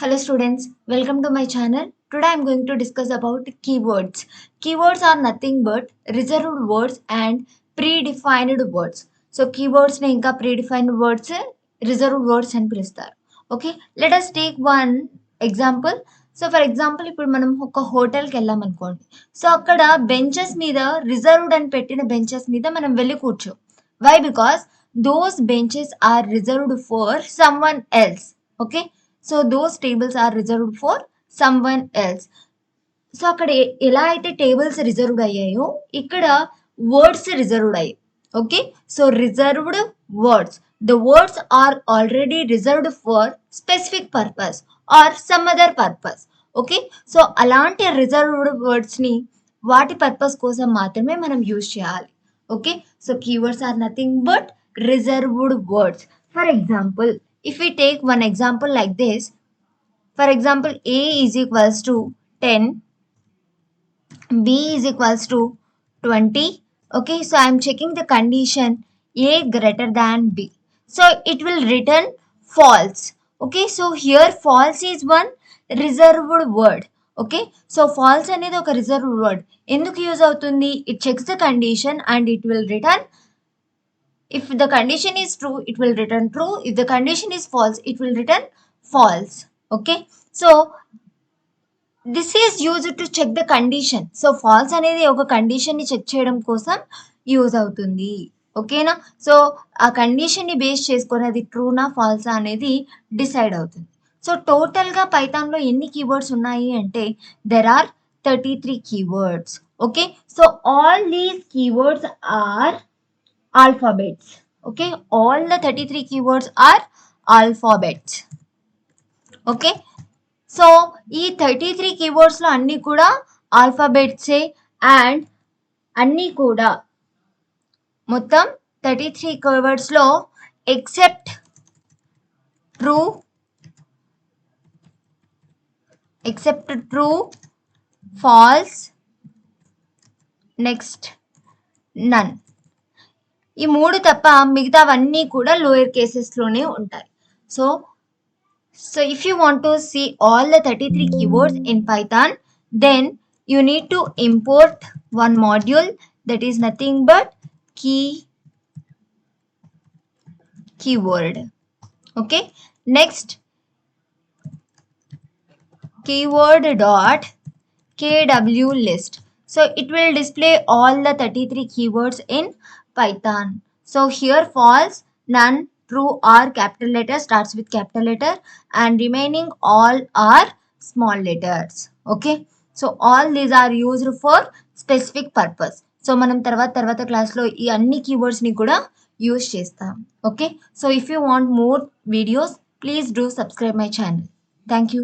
Hello students, welcome to my channel. Today I am going to discuss about keywords. Keywords are nothing but reserved words and predefined words. So keywords ని ఇంకా predefined words, reserved words అని పిలుస్తారు. Okay, let us take one example. So for example ఇప్పుడు మనం ఒక హోటల్కి వెళ్ళాం అనుకోండి. సో అక్కడ బెంచెస్ మీద రిజర్వ్డ్ అని పెట్టిన బెంచెస్ మీద మనం వెళ్ళి కూర్చో. Why because those benches are reserved for someone else. Okay, so those tables are reserved for someone else. So అక్కడ ఎలా అయితే టేబుల్స్ రిజర్వ్డ్ అయ్యాయో ఇక్కడ వర్డ్స్ రిజర్వ్డ్ అయ్యాయి. Okay, so reserved words, the words are already reserved for specific purpose or some other purpose. Okay, so అలాంటి reserved వర్డ్స్ని వాటి purpose కోసం మాత్రమే మనం యూజ్ చేయాలి. Okay, so keywords are nothing but reserved words. For example, if we take one example like this, for example a is equals to 10, b is equals to 20. Okay, so I am checking the condition a greater than b, so it will return false. Okay, so here false is one reserved word. Okay, so false అనేది ఒక reserved word. ఎందుకు use అవుతుంది? It checks the condition and it will return. If the condition is true, it will return true. If the condition is false, it will return false. Okay, so this is used to check the condition. So false అనేది ఒక condition ని check చేయడం కోసం use అవుతుంది. ఓకేనా, so ఆ condition ని base చేసుకొని అది ట్రూనా ఫాల్సా అనేది డిసైడ్ అవుతుంది. సో టోటల్ గా పైథాన్ లో ఎన్ని కీవర్డ్స్ ఉన్నాయి అంటే there are 33 keywords. Okay, so all these keywords are alphabets. Okay, all the 33 keywords are alphabets. Okay, so ఈ 33 keywords లో అన్ని కూడా ఆల్ఫాబెట్స్ అండ్ అన్ని కూడా మొత్తం 33 keywords లో ఎక్సెప్ట్ ట్రూ, ఫాల్స్, నెక్స్ట్ నన్, ఈ మూడు తప్ప మిగతావన్నీ కూడా లోయర్ కేసెస్లోనే ఉంటాయి. So if you want to see all the 33 keywords in Python, then you need to import one module that is nothing but keyword. Okay, next keyword dot kw list. So it will display all the 33 keywords in Python. So here false, none, true are capital letter, starts with capital letter, and remaining all are small letters. Okay, so all these are used for specific purpose. So మనం తర్వాత క్లాస్లో ఈ అన్ని కీవర్డ్స్ని కూడా use చేస్తాం. Okay, so if you want more videos, please do subscribe my channel. Thank you.